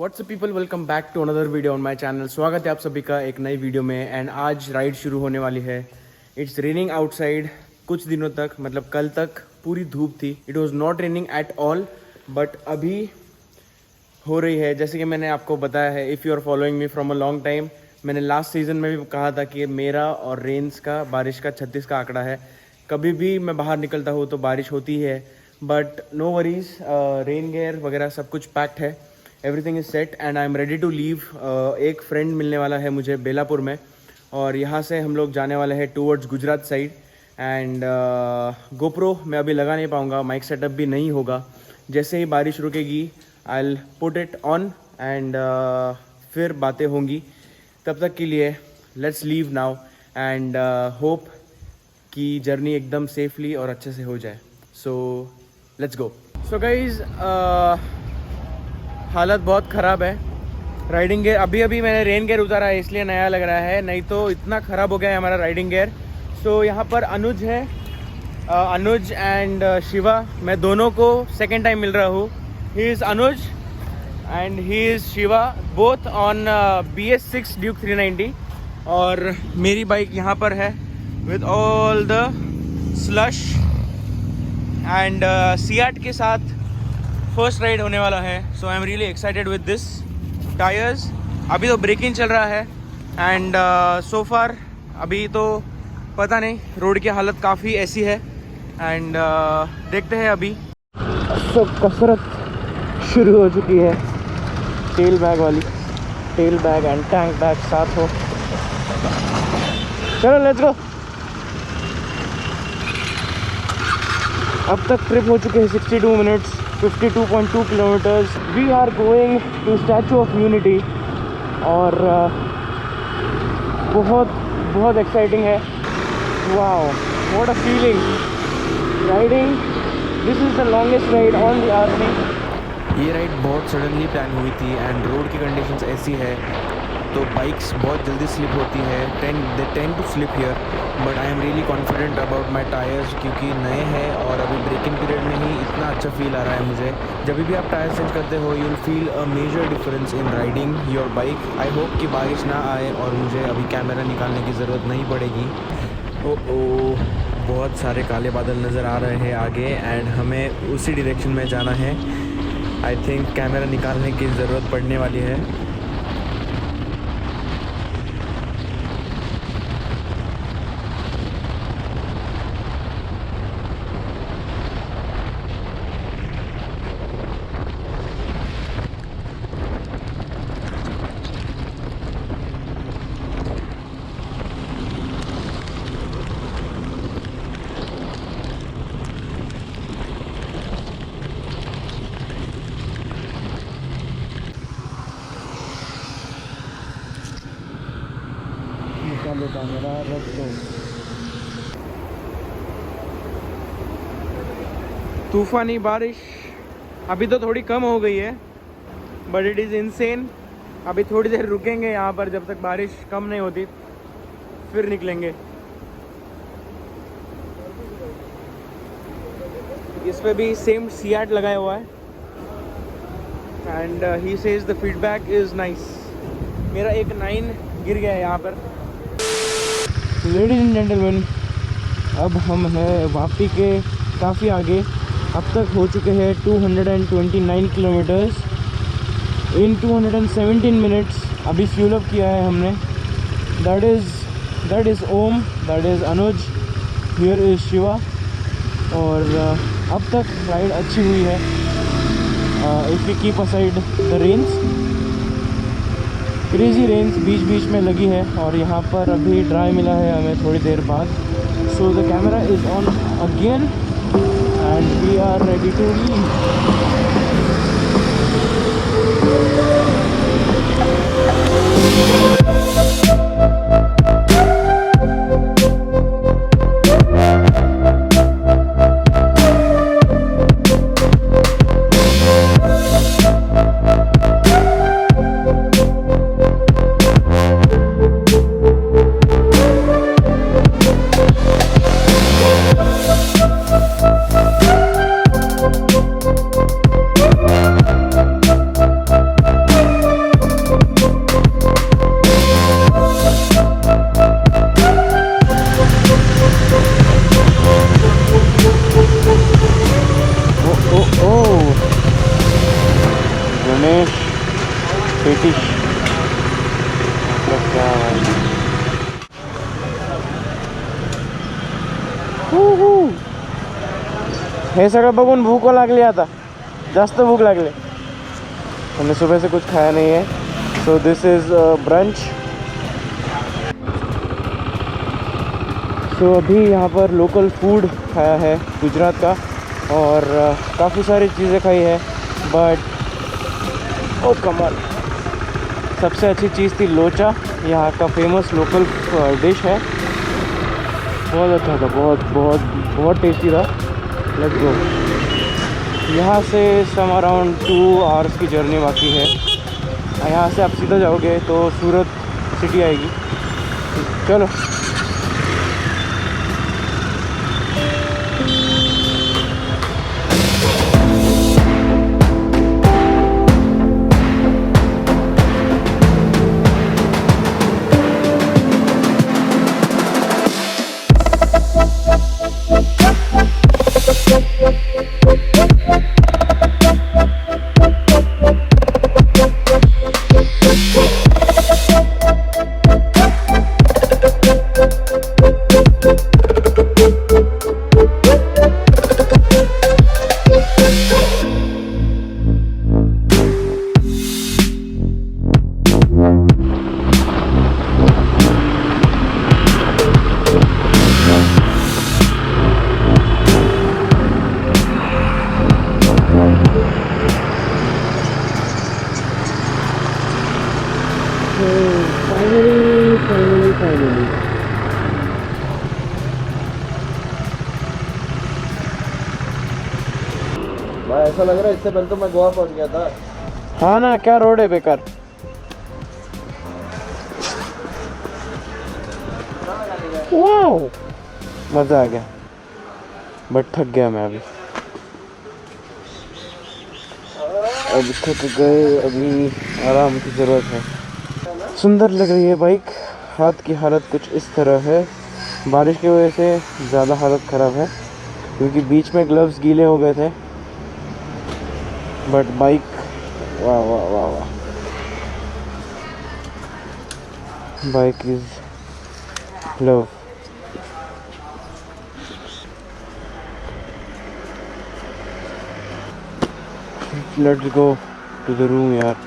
WhatsApp people, welcome back to another video on my channel. स्वागत है आप सभी का एक नई वीडियो में। एंड आज राइड शुरू होने वाली है। It's raining outside. कुछ दिनों तक मतलब कल तक पूरी धूप थी। It was not raining at all, but अभी हो रही है। जैसे कि मैंने आपको बताया है, if you are following me from a long time, मैंने लास्ट सीजन में भी कहा था कि मेरा और रेन्स का, बारिश का 36 का आंकड़ा है। कभी भी मैं बाहर निकलता हूँ तो बारिश होती है, but no worries, rain gear वगैरह सब कुछ पैक्ड है। Everything is set and I am ready to leave. एक फ्रेंड मिलने वाला है मुझे बेलापुर में, और यहाँ से हम लोग जाने वाले हैं towards Gujarat side. And GoPro मैं अभी लगा नहीं पाऊँगा, माइक सेटअप भी नहीं होगा। जैसे ही बारिश रुकेगी I will put it on and फिर बातें होंगी। तब तक के लिए let's leave now and hope कि जर्नी एकदम सेफली और अच्छे से हो जाए। So let's go. So guys, हालत बहुत ख़राब है। राइडिंग गेयर अभी मैंने रेन गेयर उतारा है, इसलिए नया लग रहा है, नहीं तो इतना ख़राब हो गया है हमारा राइडिंग गेयर। सो यहाँ पर अनुज है, अनुज एंड शिवा, मैं दोनों को सेकेंड टाइम मिल रहा हूँ। He is Anuj and he is Shiva, both on BS6 Duke 390। और मेरी बाइक यहाँ पर है with all the slush and CEAT के साथ फर्स्ट राइड होने वाला है। So I am really excited with this tyres. अभी तो ब्रेकिंग चल रहा है एंड सो फार अभी तो पता नहीं, रोड की हालत काफ़ी ऐसी है एंड देखते हैं अभी। सब कसरत शुरू हो चुकी है। टेल बैग वाली, tell bag and tank bag साथ हो। चलो लेट्स गो। अब तक ट्रिप हो चुके हैं 62 minutes, 52.2 kilometres. We are going to Statue of Unity और बहुत बहुत एक्साइटिंग है। Wow, what a feeling riding. This is the longest ride on the RC। ये राइड बहुत सडनली प्लान हुई थी एंड रोड की कंडीशंस ऐसी है तो बाइक्स बहुत जल्दी स्लिप होती है। They tend to slip here, but I am really confident about my tyres, क्योंकि नए हैं और अभी ब्रेकिंग पीरियड में ही इतना अच्छा फील आ रहा है मुझे। जब भी आप टायर चेंज करते हो, you will feel a major difference in riding your bike. I hope कि बारिश ना आए और मुझे अभी कैमरा निकालने की ज़रूरत नहीं पड़ेगी। ओ बहुत सारे काले बादल नज़र आ रहे हैं आगे एंड हमें उसी डायरेक्शन में जाना है। आई थिंक कैमरा निकालने की ज़रूरत पड़ने वाली है। कैमरा रख दो। तूफानी बारिश अभी तो थोड़ी कम हो गई है, बट इट इज़ इनसेन। अभी थोड़ी देर रुकेंगे यहाँ पर, जब तक बारिश कम नहीं होती फिर निकलेंगे। इस पे भी सेम CEAT लगाया हुआ है and he says the feedback is nice. मेरा एक 9 गिर गया है यहाँ पर। लेडीज एंड जेंटलमैन, अब हम हैं वापी के काफ़ी आगे। अब तक हो चुके हैं 229 किलोमीटर्स इन 217 मिनट्स। अभी फ्यूल अप किया है हमने। That is Om, that is Anuj, here is Shiva. और अब तक राइड अच्छी हुई है। If you keep aside the rains, crazy rains बीच बीच में लगी है और यहाँ पर अभी ड्राई मिला है हमें थोड़ी देर बाद। So the camera is on again and we are ready to leave. British मतलब क्या है। हे सगळं बघून भूक लागली आता, जास्त भूक लागली। हमने सुबह से कुछ खाया नहीं है, सो दिस इज़ ब्रंच। सो अभी यहाँ पर लोकल फूड खाया है गुजरात का, और काफ़ी सारी चीज़ें खाई है, बट ओ कमाल, सबसे अच्छी चीज़ थी लोचा, यहाँ का फेमस लोकल डिश है। बहुत अच्छा था, बहुत बहुत बहुत टेस्टी था। Let's go. यहाँ से सम अराउंड 2 आवर्स की जर्नी बाकी है। यहाँ से आप सीधा जाओगे तो सूरत सिटी आएगी। चलो फाइनली भाई ऐसा लग रहा है इससे पहले तो मैं गोवा पहुंच गया था। हाँ ना, क्या रोड है बेकार। वाओ, मज़ा आ गया, बट थक गया मैं अभी। अब थक गए, अभी आराम की ज़रूरत है। सुंदर लग रही है बाइक। हाथ की हालत कुछ इस तरह है, बारिश की वजह से ज़्यादा हालत ख़राब है, क्योंकि बीच में ग्लव्स गीले हो गए थे। बट बाइक वाह वाह वाह वाह, bike is love. Let's go to the room यार।